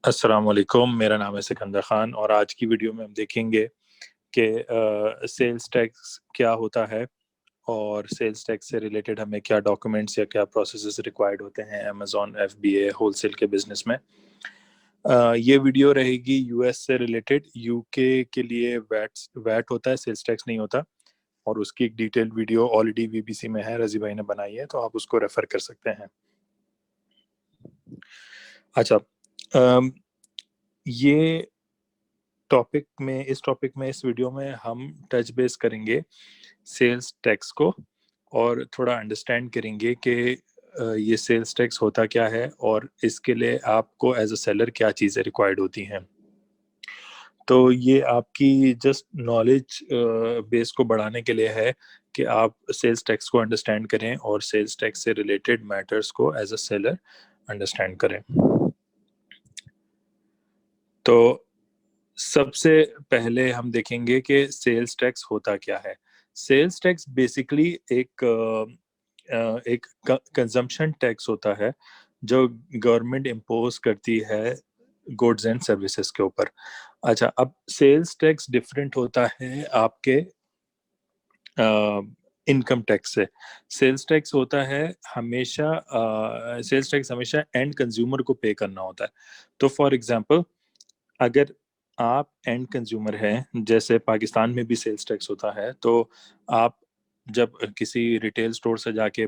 अस्सलाम वालेकुम। मेरा नाम है सिकंदर खान और आज की वीडियो में हम देखेंगे कि सेल्स टैक्स क्या होता है और सेल्स टैक्स से रिलेटेड हमें क्या डॉक्यूमेंट्स या क्या प्रोसेसेस रिक्वायर्ड होते हैं अमेज़ॉन एफबीए होलसेल के बिजनेस में। ये वीडियो रहेगी यूएस से रिलेटेड। यूके के लिए वैट होता है, सेल्स टैक्स नहीं होता, और उसकी एक डिटेल्ड वीडियो ऑलरेडी वीबीसी में है, रजी भाई ने बनाई है, तो आप उसको रेफर कर सकते हैं। अच्छा, ये इस वीडियो में हम टच बेस करेंगे सेल्स टैक्स को और थोड़ा अंडरस्टैंड करेंगे कि ये सेल्स टैक्स होता क्या है और इसके लिए आपको एज अ सेलर क्या चीज़ें रिक्वायर्ड होती हैं। तो ये आपकी जस्ट नॉलेज बेस को बढ़ाने के लिए है कि आप सेल्स टैक्स को अंडरस्टैंड करें और सेल्स टैक्स से रिलेटेड मैटर्स को एज अ सेलर अंडरस्टैंड करें। तो सबसे पहले हम देखेंगे कि सेल्स टैक्स होता क्या है। सेल्स टैक्स बेसिकली एक कंजम्पशन टैक्स होता है जो गवर्नमेंट इम्पोज करती है गुड्स एंड सर्विसेज के ऊपर। अच्छा, अब सेल्स टैक्स डिफरेंट होता है आपके इनकम टैक्स से। सेल्स टैक्स हमेशा एंड कंज्यूमर को पे करना होता है। तो फॉर एग्जांपल, अगर आप एंड कंज्यूमर हैं, जैसे पाकिस्तान में भी सेल्स टैक्स होता है, तो आप जब किसी रिटेल स्टोर से जाके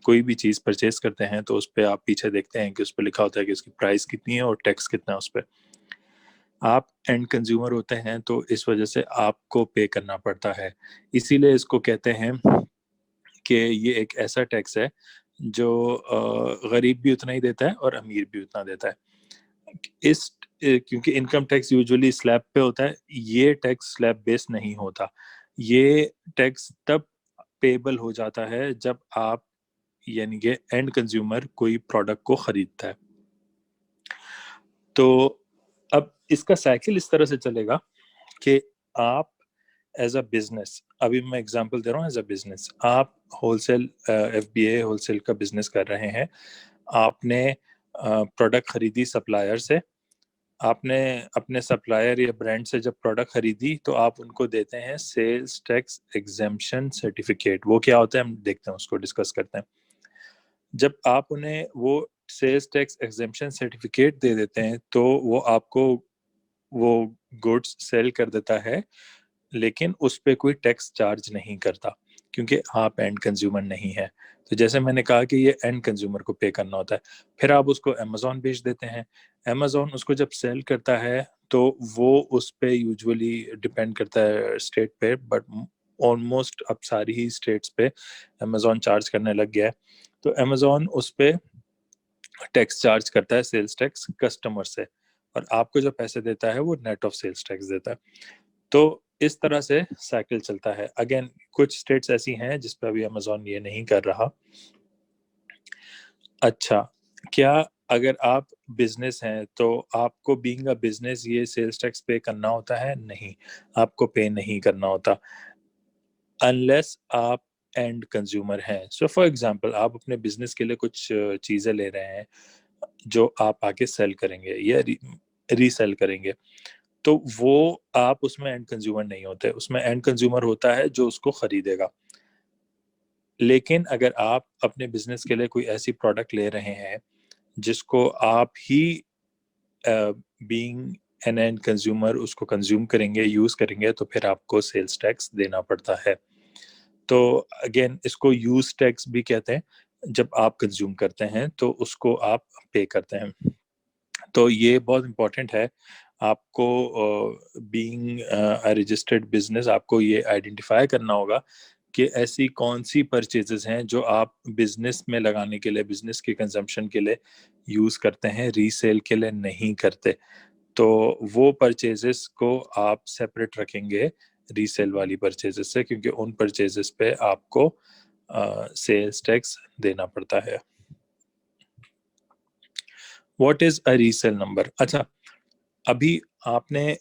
कोई भी चीज़ परचेज करते हैं तो उस पर आप पीछे देखते हैं कि उस पर लिखा होता है कि उसकी प्राइस कितनी है और टैक्स कितना है उस पर। आप एंड कंज्यूमर होते हैं तो इस वजह से आपको पे करना पड़ता है। इसीलिए इसको कहते हैं कि ये एक ऐसा टैक्स है जो गरीब भी उतना ही देता है और अमीर भी उतना देता है। क्योंकि इनकम टैक्स यूजुअली स्लैब पे होता है, ये टैक्स स्लैब बेस्ड नहीं होता। ये टैक्स तब पेबल हो जाता है जब आप, यानी कि एंड कंज्यूमर, कोई प्रोडक्ट को खरीदता है। तो अब इसका साइकिल इस तरह से चलेगा कि आप एज अ बिजनेस, अभी मैं एग्जांपल दे रहा हूँ, एज अ बिजनेस आप होलसेल एफबीए होलसेल का बिजनेस कर रहे हैं। आपने प्रोडक्ट खरीदी सप्लायर से। आपने अपने सप्लायर या ब्रांड से जब प्रोडक्ट खरीदी तो आप उनको देते हैं सेल्स टैक्स एग्जेम्पशन सर्टिफिकेट। वो क्या होता है हम देखते हैं, उसको डिस्कस करते हैं। जब आप उन्हें वो सेल्स टैक्स एग्जेम्पशन सर्टिफिकेट दे देते हैं तो वो आपको वो गुड्स सेल कर देता है, लेकिन उस पे कोई टैक्स चार्ज नहीं करता क्योंकि आप एंड कंज्यूमर नहीं है। तो जैसे मैंने कहा कि ये एंड कंज्यूमर को पे करना होता है। फिर आप उसको अमेजोन बेच देते हैं। अमेजोन उसको जब सेल करता है तो वो उस पे यूजुअली डिपेंड करता है स्टेट पे, बट ऑलमोस्ट अब सारी ही स्टेट्स पे अमेजोन चार्ज करने लग गया है। तो अमेजोन उस पे टैक्स चार्ज करता है, सेल्स टैक्स, कस्टमर से, और आपको जो पैसे देता है वो नेट ऑफ सेल्स टैक्स देता है। तो इस तरह से साइकिल चलता है। अगेन, कुछ स्टेट्स ऐसी हैं जिस पे अभी अमेजोन ये नहीं कर रहा। अच्छा, क्या अगर आप बिजनेस हैं तो आपको बीइंग अ बिजनेस ये सेल्स टैक्स पे करना होता है? नहीं, आपको पे नहीं करना होता अनलेस आप एंड कंज्यूमर हैं। सो फॉर एग्जांपल, आप अपने बिजनेस के लिए कुछ चीज़ें ले रहे हैं जो आप आगे सेल करेंगे या रीसेल करेंगे, तो वो आप उसमें एंड कंज्यूमर नहीं होते। उसमें एंड कंज्यूमर होता है जो उसको खरीदेगा। लेकिन अगर आप अपने बिजनेस के लिए कोई ऐसी प्रोडक्ट ले रहे हैं जिसको आप ही बीइंग एन एंड कंज्यूमर उसको कंज्यूम करेंगे, यूज करेंगे, तो फिर आपको सेल्स टैक्स देना पड़ता है। तो अगेन, इसको यूज टैक्स भी कहते हैं। जब आप कंज्यूम करते हैं तो उसको आप पे करते हैं। तो ये बहुत इंपॉर्टेंट है। आपको बीइंग अ रजिस्टर्ड बिजनेस आपको ये आइडेंटिफाई करना होगा कि ऐसी कौन सी परचेजेस हैं जो आप बिजनेस में लगाने के लिए, बिजनेस के कंजम्पशन के लिए यूज करते हैं, रीसेल के लिए नहीं करते। तो वो परचेजेस को आप सेपरेट रखेंगे रीसेल वाली परचेजेस से, क्योंकि उन परचेजेस पे आपको सेल्स टैक्स देना पड़ता है। What is a resale number? अच्छा, अभी आपने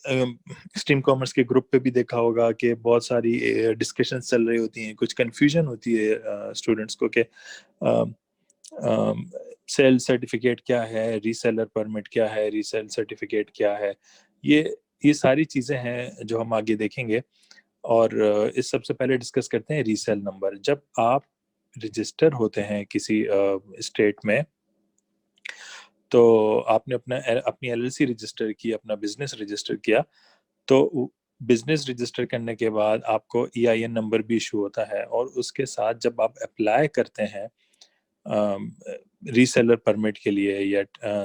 स्ट्रीम कॉमर्स के ग्रुप पे भी देखा होगा कि बहुत सारी डिस्कशन चल रही होती हैं, कुछ कंफ्यूजन होती है स्टूडेंट्स को कि सेल सर्टिफिकेट क्या है, रीसेलर परमिट क्या है, रीसेल सर्टिफिकेट क्या है, ये सारी चीज़ें हैं जो हम आगे देखेंगे। और इस सबसे पहले डिस्कस करते हैं रीसेल नंबर। जब आप रजिस्टर होते हैं किसी स्टेट में, तो आपने अपनी एलएलसी रजिस्टर की, अपना बिजनेस रजिस्टर किया, तो बिजनेस रजिस्टर करने के बाद आपको ईआईएन नंबर भी इशू होता है, और उसके साथ जब आप अप्लाई करते हैं रीसेलर परमिट के लिए या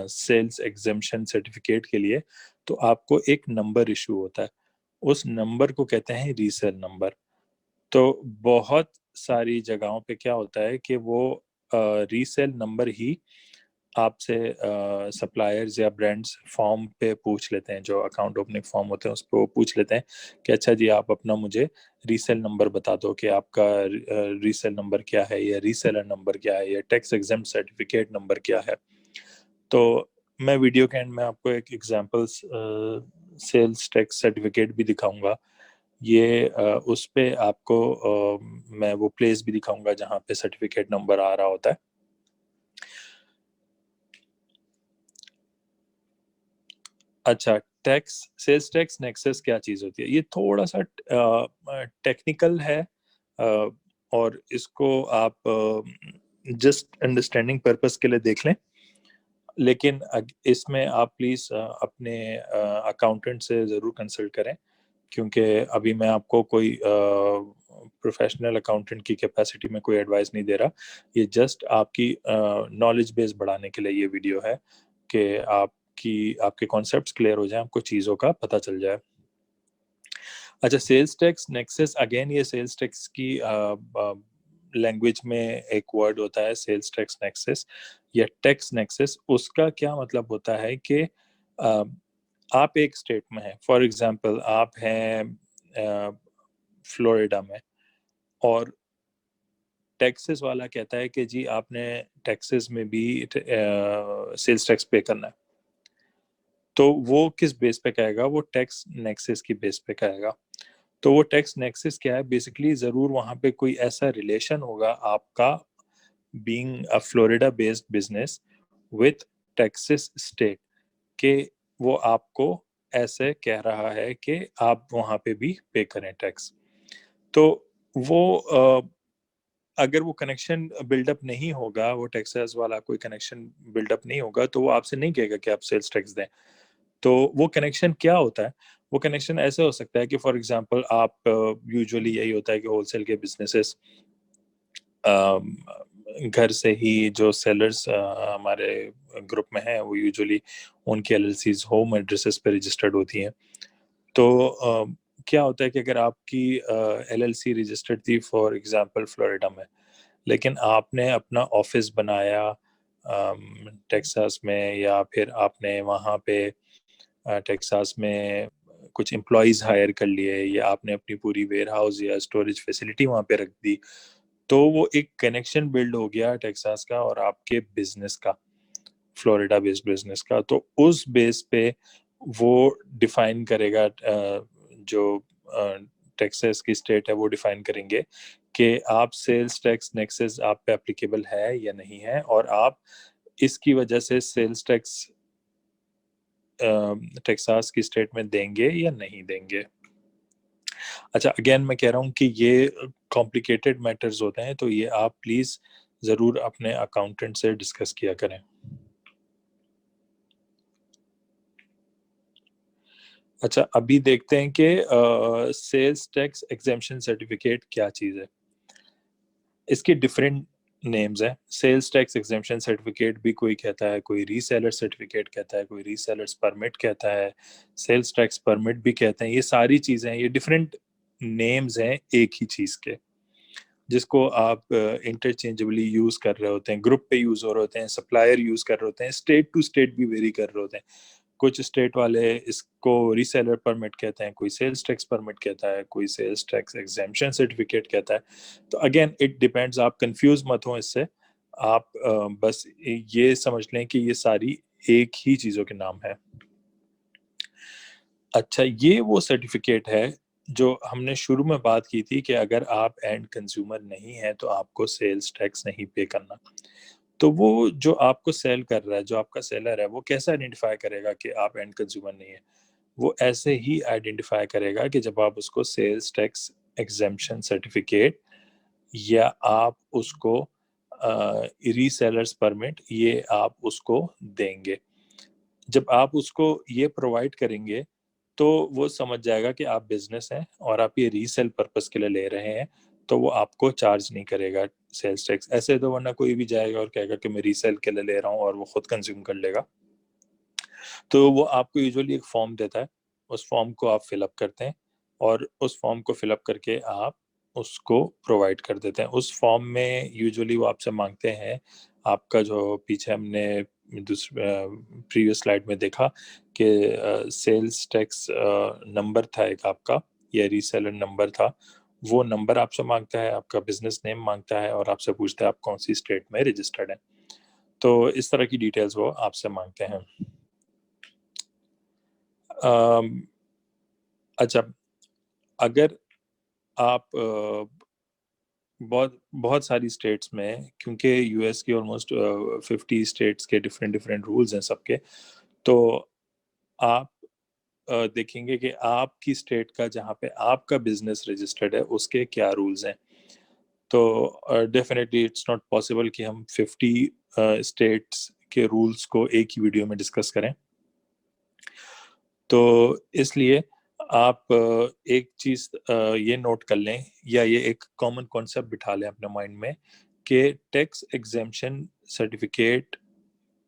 सेल्स एग्जेम्पशन सर्टिफिकेट के लिए, तो आपको एक नंबर इशू होता है। उस नंबर को कहते हैं रीसेल नंबर। तो बहुत सारी जगहों पे क्या होता है कि वो रीसेल नंबर ही आपसे सप्लायर्स या ब्रांड्स फॉर्म पे पूछ लेते हैं, जो अकाउंट ओपनिंग फॉर्म होते हैं उस पर वो पूछ लेते हैं कि अच्छा जी आप अपना मुझे रीसेल नंबर बता दो कि आपका रीसेल नंबर क्या है, या रीसेलर नंबर क्या है, या टैक्स एग्जेम्प्ट सर्टिफिकेट नंबर क्या है। तो मैं वीडियो के एंड में आपको एक एग्जांपल्स सेल्स टैक्स सर्टिफिकेट भी दिखाऊंगा। ये उस पे आपको मैं वो प्लेस भी दिखाऊंगा जहाँ पे सर्टिफिकेट नंबर आ रहा होता है। अच्छा, टैक्स, सेल्स टैक्स नेक्सस क्या चीज़ होती है? ये थोड़ा सा टेक्निकल है, और इसको आप जस्ट अंडरस्टैंडिंग पर्पस के लिए देख लें। लेकिन इसमें आप प्लीज़ अपने अकाउंटेंट से ज़रूर कंसल्ट करें, क्योंकि अभी मैं आपको कोई प्रोफेशनल अकाउंटेंट की कैपेसिटी में कोई एडवाइस नहीं दे रहा। ये जस्ट आपकी नॉलेज बेस बढ़ाने के लिए ये वीडियो है, कि आपके कॉन्सेप्ट्स क्लियर हो जाए, आपको चीज़ों का पता चल जाए। अच्छा, सेल्स टैक्स नेक्सस, अगेन ये सेल्स टैक्स की लैंग्वेज में एक वर्ड होता है सेल्स टैक्स नेक्सस या टैक्स नेक्सस। उसका क्या मतलब होता है कि आप एक स्टेट में हैं, फॉर एग्जांपल आप हैं फ्लोरिडा में, और टेक्सास वाला कहता है कि जी आपने टेक्सास में भी सेल्स टैक्स पे करना है। तो वो किस बेस पे कहेगा? वो टैक्स नेक्सस की बेस पे कहेगा। तो वो टैक्स नेक्सस क्या है? बेसिकली ज़रूर वहाँ पे कोई ऐसा रिलेशन होगा आपका, being a Florida based business with Texas state, के वो आपको ऐसे कह रहा है कि आप वहाँ पे भी पे करें टैक्स। तो वो अगर वो कनेक्शन बिल्डअप नहीं होगा, वो टेक्सास वाला कोई कनेक्शन बिल्डअप नहीं होगा, तो वो आपसे नहीं कहेगा कि आप सेल्स टैक्स दें। तो वो कनेक्शन क्या होता है? वो कनेक्शन ऐसे हो सकता है कि फॉर एग्जांपल आप यूजुअली यही होता है कि होलसेल के बिजनेसेस घर से ही, जो सेलर्स हमारे ग्रुप में हैं, वो यूजुअली उनकी एलएलसीज होम एड्रेसेस पे रजिस्टर्ड होती हैं। तो क्या होता है कि अगर आपकी एलएलसी रजिस्टर्ड थी फॉर एग्जांपल फ्लोरिडा में, लेकिन आपने अपना ऑफिस बनाया टेक्सास में, या फिर आपने वहाँ पे टेक्सास में कुछ एम्प्लॉयज़ हायर कर लिए, या आपने अपनी पूरी वेयर हाउस या स्टोरेज फैसिलिटी वहाँ पे रख दी, तो वो एक कनेक्शन बिल्ड हो गया टेक्सास का और आपके बिजनेस का, फ्लोरिडा बेस्ड बिजनेस का। तो उस बेस पे वो डिफाइन करेगा, जो टेक्सास की स्टेट है वो डिफाइन करेंगे कि आप सेल्स टैक्स नेक्सस आप पे एप्लीकेबल है या नहीं है, और आप इसकी वजह से सेल्स टैक्स टेक्सास की स्टेट में देंगे या नहीं देंगे। अच्छा, अगेन मैं कह रहा हूँ कि ये कॉम्प्लिकेटेड मैटर्स होते हैं, तो ये आप प्लीज़ ज़रूर अपने अकाउंटेंट से डिस्कस किया करें। अच्छा, अभी देखते हैं कि सेल्स टैक्स एग्जेम्पशन सर्टिफिकेट क्या चीज़ है। इसके डिफरेंट नेम्स हैं। सेल्स टैक्स एग्जेम्पशन सर्टिफिकेट भी कोई कहता है, कोई रीसेलर सर्टिफिकेट कहता है, कोई रीसेलर्स परमिट कहता है, सेल्स टैक्स परमिट भी कहते हैं। ये सारी चीज़ें हैं, ये डिफरेंट नेम्स हैं एक ही चीज़ के, जिसको आप इंटरचेंजेबली यूज़ कर रहे होते हैं, ग्रुप पे यूज़ हो रहे होते हैं, सप्लायर यूज़ कर रहे होते हैं, स्टेट टू स्टेट भी वेरी कर रहे होते हैं। कुछ स्टेट वाले इसको रीसेलर परमिट कहते हैं, कोई सेल्स टैक्स परमिट कहता है, कोई सेल्स टैक्स एग्जेम्पशन सर्टिफिकेट कहता है। तो अगेन इट डिपेंड्स, आप कंफ्यूज मत हो इससे। आप बस ये समझ लें कि ये सारी एक ही चीज़ों के नाम है। अच्छा, ये वो सर्टिफिकेट है जो हमने शुरू में बात की थी कि अगर आप एंड कंज्यूमर नहीं है तो आपको सेल्स टैक्स नहीं पे करना। तो वो जो आपको सेल कर रहा है, जो आपका सेलर है, वो कैसे आइडेंटिफाई करेगा कि आप एंड कंज्यूमर नहीं है? वो ऐसे ही आइडेंटिफाई करेगा कि जब आप उसको सेल्स टैक्स एग्जेम्पशन सर्टिफिकेट या आप उसको रीसेलर्स परमिट ये आप उसको देंगे। जब आप उसको ये प्रोवाइड करेंगे तो वो समझ जाएगा कि आप बिजनेस हैं और आप ये रीसेल पर्पस के लिए ले रहे हैं, तो वो आपको चार्ज नहीं करेगा सेल्स टैक्स। ऐसे तो वरना कोई भी जाएगा और कहेगा कि मैं रीसेल के लिए ले रहा हूँ और वो खुद कंज्यूम कर लेगा। तो वो आपको यूजुअली एक फॉर्म देता है, उस फॉर्म को आप फिलअप करते हैं और उस फॉर्म को फिलअप करके आप उसको प्रोवाइड कर देते हैं। उस फॉर्म में यूजुअली वो आपसे मांगते हैं आपका जो पीछे हमने प्रीवियस स्लाइड में देखा कि सेल्स टैक्स नंबर था एक आपका या रीसेलर नंबर था, वो नंबर आपसे मांगता है, आपका बिजनेस नेम मांगता है और आपसे पूछता है आप कौन सी स्टेट में रजिस्टर्ड है। तो इस तरह की डिटेल्स वो आपसे मांगते हैं। अच्छा, अगर आप बहुत बहुत सारी स्टेट्स में, क्योंकि यूएस की ऑलमोस्ट 50 स्टेट्स के डिफरेंट डिफरेंट रूल्स हैं सबके, तो आप देखेंगे कि आपकी स्टेट का जहाँ पे आपका बिजनेस रजिस्टर्ड है उसके क्या रूल्स हैं। तो डेफिनेटली इट्स नॉट पॉसिबल कि हम 50 स्टेट्स के रूल्स को एक ही वीडियो में डिस्कस करें। तो इसलिए आप एक चीज ये नोट कर लें या ये एक कॉमन कॉन्सेप्ट बिठा लें अपने माइंड में कि टैक्स एग्जेम्पशन सर्टिफिकेट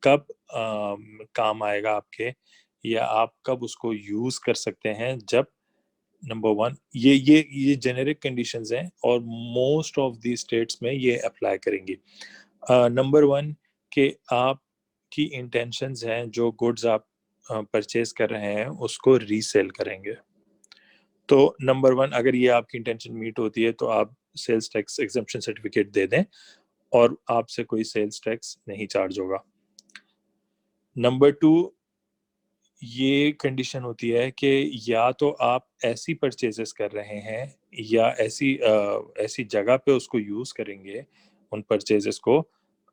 कब काम आएगा आपके, या आप कब उसको यूज कर सकते हैं। जब नंबर वन, ये जेनेरिक कंडीशंस हैं और मोस्ट ऑफ दी स्टेट्स में ये अप्लाई करेंगी। नंबर वन कि आपकी इंटेंशंस हैं, जो गुड्स आप परचेज कर रहे हैं उसको रीसेल करेंगे। तो नंबर वन, अगर ये आपकी इंटेंशन मीट होती है तो आप सेल्स टैक्स एग्जेम्पशन सर्टिफिकेट दे दें और आपसे कोई सेल्स टैक्स नहीं चार्ज होगा। नंबर टू, ये कंडीशन होती है कि या तो आप ऐसी परचेजेस कर रहे हैं या ऐसी जगह पे उसको यूज करेंगे उन परचेजेस को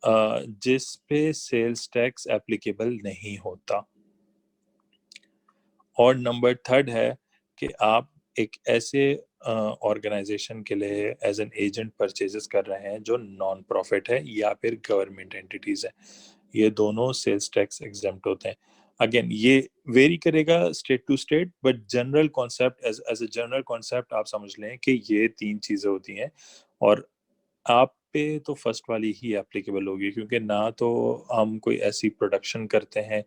जिस पे सेल्स टैक्स एप्लीकेबल नहीं होता। और नंबर थर्ड है कि आप एक ऐसे ऑर्गेनाइजेशन के लिए एज एन एजेंट परचेजेस कर रहे हैं जो नॉन प्रॉफिट है या फिर गवर्नमेंट एंटिटीज है। ये दोनों सेल्स टैक्स एग्जेम्प्ट होते हैं। अगेन ये वेरी करेगा state to state, but general concept as as a general concept आप समझ लें कि ये तीन चीजें होती हैं और आप पे तो फर्स्ट वाली ही एप्लीकेबल होगी, क्योंकि ना तो हम कोई ऐसी प्रोडक्शन करते हैं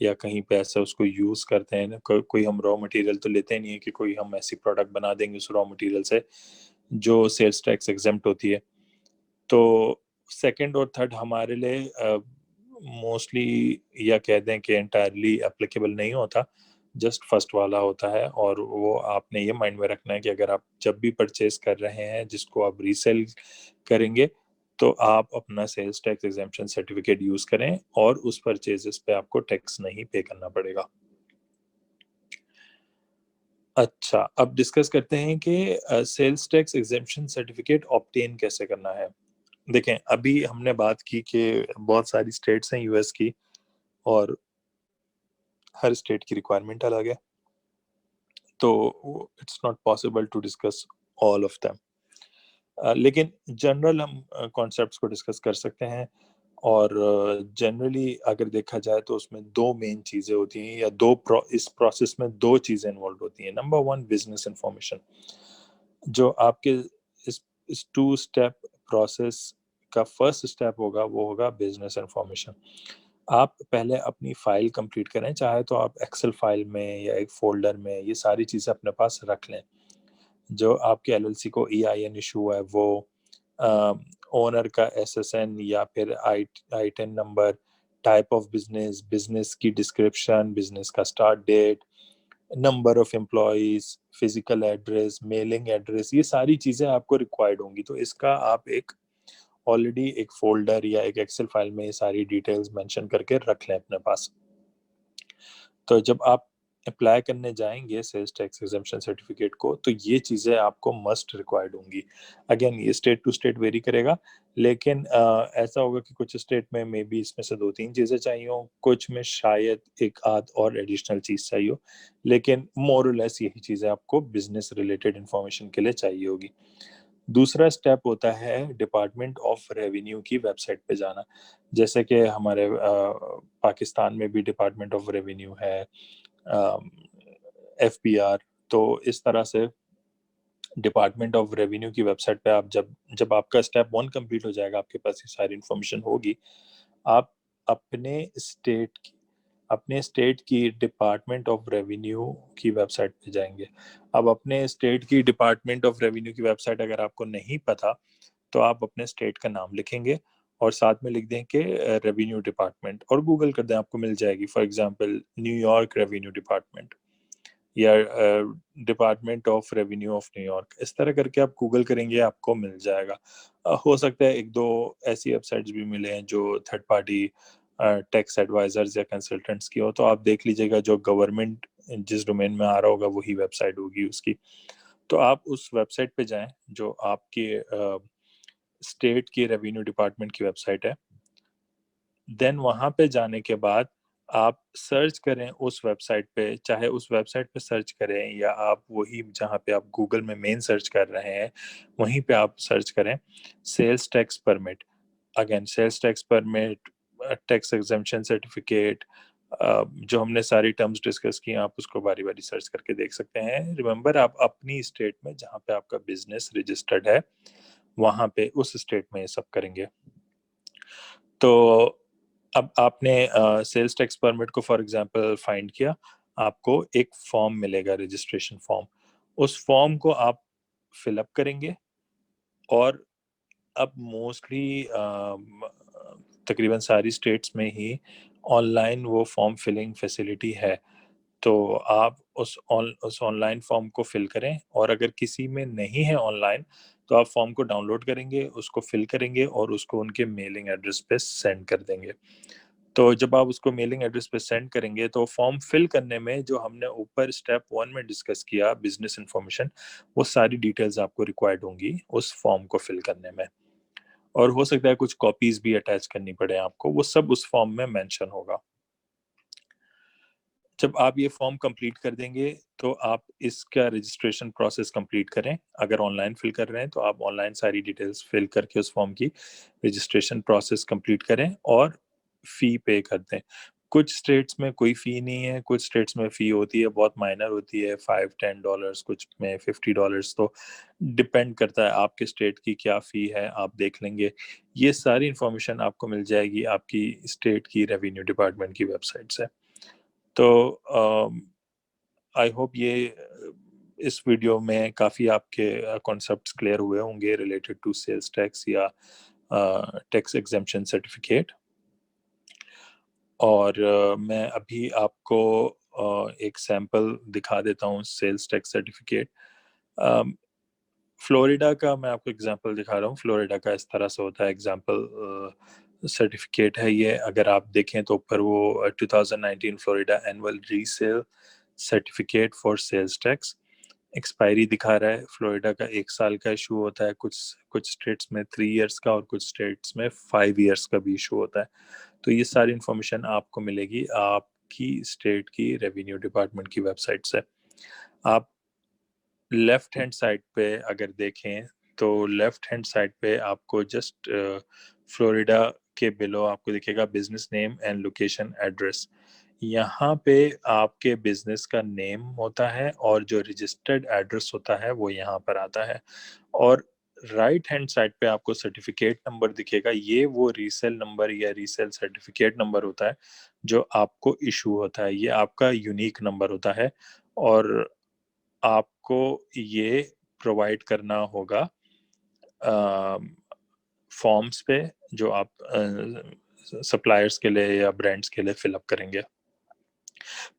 या कहीं पे ऐसा उसको यूज करते हैं, कोई हम रॉ मटेरियल तो लेते नहीं है कि कोई हम ऐसी प्रोडक्ट बना देंगे उस रॉ मटेरियल से जो सेल्स टैक्स एग्जेम्प्ट होती है। तो सेकंड और थर्ड हमारे लिए मोस्टली या कह दें कि एंटायरली एप्लीकेबल नहीं होता, जस्ट फर्स्ट वाला होता है। और वो आपने ये माइंड में रखना है कि अगर आप जब भी परचेज कर रहे हैं जिसको आप रीसेल करेंगे तो आप अपना sales tax exemption certificate use करें और उस परचेजेस पे आपको टैक्स नहीं पे करना पड़ेगा। अच्छा, अब डिस्कस करते हैं कि sales tax exemption certificate obtain कैसे करना है। देखें, अभी हमने बात की कि बहुत सारी स्टेट्स हैं यूएस की और हर स्टेट की रिक्वायरमेंट अलग है, तो it's not possible to discuss all of them. लेकिन जनरल हम कॉन्सेप्ट्स को डिस्कस कर सकते हैं। और जनरली अगर देखा जाए तो उसमें दो मेन चीज़ें होती हैं या इस प्रोसेस में दो चीज़ें इन्वॉल्व होती हैं। Number one, business information. जो आपके इस टू स्टेप प्रोसेस का फर्स्ट स्टेप होगा वो होगा बिजनेस इंफॉर्मेशन। आप पहले अपनी फाइल कंप्लीट करें, चाहे तो आप एक्सेल फाइल में या एक फोल्डर में ये सारी चीज़ें अपने पास रख लें। जो आपके एलएलसी को ईआईएन इशू है वो, ओनर का एसएसएन या फिर ITIN number, type of business, business की डिस्क्रिप्शन, बिजनेस का start date, number of employees, physical address, mailing address, ये सारी चीज़ें आपको रिक्वायर्ड होंगी। तो इसका आप एक ऑलरेडी एक फोल्डर या एक एक्सेल फाइल में ये सारी डिटेल्स मेंशन करके रख लें अपने पास। तो जब आप अप्लाई करने जाएंगे सेल्स टैक्स एग्जम्पशन सर्टिफिकेट को, तो ये चीज़ें आपको मस्ट रिक्वायर्ड होंगी। अगेन ये स्टेट टू स्टेट वेरी करेगा, लेकिन ऐसा होगा कि कुछ स्टेट में मे बी इसमें से 2-3 चीज़ें चाहिए हो, कुछ में शायद एक आध और एडिशनल चीज़ चाहिए हो, लेकिन मोर और लेस यही चीज़ें आपको बिजनेस रिलेटेड इंफॉर्मेशन के लिए चाहिए होगी। दूसरा स्टेप होता है डिपार्टमेंट ऑफ रेवेन्यू की वेबसाइट पे जाना। जैसे कि हमारे पाकिस्तान में भी डिपार्टमेंट ऑफ रेवेन्यू है, एफपीआर। तो इस तरह से डिपार्टमेंट ऑफ रेवेन्यू की वेबसाइट पे आप जब जब आपका स्टेप 1 कंप्लीट हो जाएगा, आपके पास ये सारी इंफॉर्मेशन होगी, आप अपने स्टेट की अपने स्टेट की डिपार्टमेंट ऑफ रेवेन्यू की वेबसाइट पे जाएंगे। अब अपने स्टेट की डिपार्टमेंट ऑफ रेवेन्यू की वेबसाइट अगर आपको नहीं पता, तो आप अपने स्टेट का नाम लिखेंगे और साथ में लिख दें कि रेवेन्यू डिपार्टमेंट, और गूगल कर दें, आपको मिल जाएगी। For example New York revenue department या department of revenue of New York, इस तरह करके आप गूगल करेंगे, आपको मिल जाएगा। हो सकता है एक दो ऐसी वेबसाइट्स भी मिले हैं जो थर्ड पार्टी टैक्स एडवाइजर्स या कंसल्टेंट्स की हो, तो आप देख लीजिएगा जो गवर्नमेंट जिस डोमेन में आ रहा होगा वही वेबसाइट होगी उसकी। तो आप उस वेबसाइट पे जाएं जो आपके स्टेट की रेवेन्यू डिपार्टमेंट की वेबसाइट है। देन वहां पे जाने के बाद आप सर्च करें उस वेबसाइट पे, चाहे उस वेबसाइट पे सर्च करें या आप वही जहाँ पे आप गूगल में मेन सर्च कर रहे हैं वहीं पे आप सर्च करें sales tax permit. Again sales tax permit, tax exemption certificate, जो हमने सारी टर्म्स डिस्कस की आप उसको बारी बारी सर्च करके देख सकते हैं। रिमेंबर, आप अपनी स्टेट में जहाँ पे आपका बिजनेस रजिस्टर्ड है वहां पे उस स्टेट में ये सब करेंगे। तो अब आपने सेल्स टैक्स परमिट को फॉर एग्जांपल फाइंड किया, आपको एक फॉर्म मिलेगा, रजिस्ट्रेशन फॉर्म। उस फॉर्म को आप फिलअप करेंगे, और अब मोस्टली तकरीबन सारी स्टेट्स में ही ऑनलाइन वो फॉर्म फिलिंग फैसिलिटी है। तो आप उस ऑनलाइन फॉर्म को फिल करें, और अगर किसी में नहीं है ऑनलाइन, तो आप फॉर्म को डाउनलोड करेंगे, उसको फिल करेंगे और उसको उनके मेलिंग एड्रेस पे सेंड कर देंगे। तो जब आप उसको मेलिंग एड्रेस पे सेंड करेंगे, तो फॉर्म फिल करने में जो हमने ऊपर स्टेप 1 में डिस्कस किया बिजनेस इंफॉर्मेशन, वो सारी डिटेल्स आपको रिक्वायर्ड होंगी उस फॉर्म को फिल करने में। और हो सकता है कुछ कॉपीज भी अटैच करनी पड़े आपको, वो सब उस फॉर्म में मेंशन होगा। जब आप ये फॉर्म कंप्लीट कर देंगे, तो आप इसका रजिस्ट्रेशन प्रोसेस कंप्लीट करें। अगर ऑनलाइन फिल कर रहे हैं तो आप ऑनलाइन सारी डिटेल्स फिल करके उस फॉर्म की रजिस्ट्रेशन प्रोसेस कंप्लीट करें और फी पे कर दें। कुछ स्टेट्स में कोई फी नहीं है, कुछ स्टेट्स में फी होती है, बहुत माइनर होती है, $5-10, कुछ में $50। तो डिपेंड करता है आपके स्टेट की क्या फी है, आप देख लेंगे। ये सारी इंफॉर्मेशन आपको मिल जाएगी आपकी स्टेट की रेवेन्यू डिपार्टमेंट की वेबसाइट से। तो आई होप ये इस वीडियो में काफ़ी आपके कॉन्सेप्ट्स क्लियर हुए होंगे रिलेटेड टू सेल्स टैक्स या टैक्स एग्जेम्पशन सर्टिफिकेट। और मैं अभी आपको एक सैंपल दिखा देता हूँ सेल्स टैक्स सर्टिफिकेट। फ्लोरिडा का मैं आपको एग्जांपल दिखा रहा हूँ। फ्लोरिडा का इस तरह से होता है एग्जांपल सर्टिफिकेट है ये। अगर आप देखें तो ऊपर वो 2019 Florida annual resale certificate for sales tax expiry दिखा रहा है। फ्लोरिडा का 1 साल का इशू होता है, कुछ कुछ स्टेट्स में 3 इयर्स का और कुछ स्टेट्स में 5 इयर्स का भी इशू होता है। तो ये सारी इंफॉर्मेशन आपको मिलेगी आपकी स्टेट की रेवेन्यू डिपार्टमेंट की वेबसाइट से। आप लेफ्ट हैंड साइड पे अगर देखें तो लेफ्ट हैंड साइड पे आपको जस्ट फ्लोरिडा के बिलो आपको दिखेगा business name and location address. यहाँ पे आपके बिजनेस का नेम होता है और जो रजिस्टर्ड एड्रेस होता है वो यहाँ पर आता है। और राइट हैंड साइड पे आपको सर्टिफिकेट नंबर दिखेगा, ये वो रीसेल नंबर या रीसेल सर्टिफिकेट नंबर होता है जो आपको इशू होता है, ये आपका यूनिक नंबर होता है। और आपको ये प्रोवाइड करना होगा फॉर्म्स पे जो आप सप्लायर्स के लिए या ब्रांड्स के लिए फिलअप करेंगे।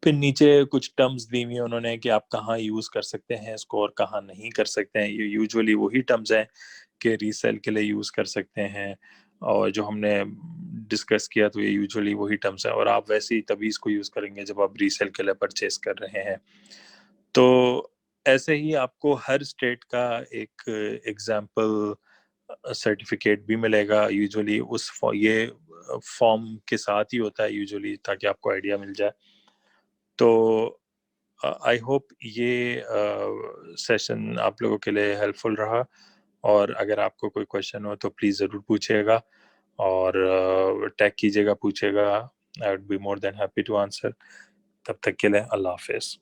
फिर नीचे कुछ टर्म्स दी हुई हैं उन्होंने कि आप कहाँ यूज़ कर सकते हैं इसको और कहाँ नहीं कर सकते हैं। ये यूजुअली वही टर्म्स हैं कि रीसेल के लिए यूज़ कर सकते हैं, और जो हमने डिस्कस किया तो ये यूजुअली वही टर्म्स हैं, और आप वैसे ही तभी इसको यूज़ करेंगे जब आप रीसेल के लिए परचेस कर रहे हैं। तो ऐसे ही आपको हर स्टेट का एक एग्जाम्पल सर्टिफिकेट भी मिलेगा यूजुअली, ये फॉर्म के साथ ही होता है यूजुअली, ताकि आपको आइडिया मिल जाए। तो आई होप ये सेशन आप लोगों के लिए हेल्पफुल रहा, और अगर आपको कोई क्वेश्चन हो तो प्लीज़ ज़रूर पूछिएगा, और टैग कीजिएगा, पूछिएगा। I would be more than happy to answer. तब तक के लिए अल्लाह हाफिज़।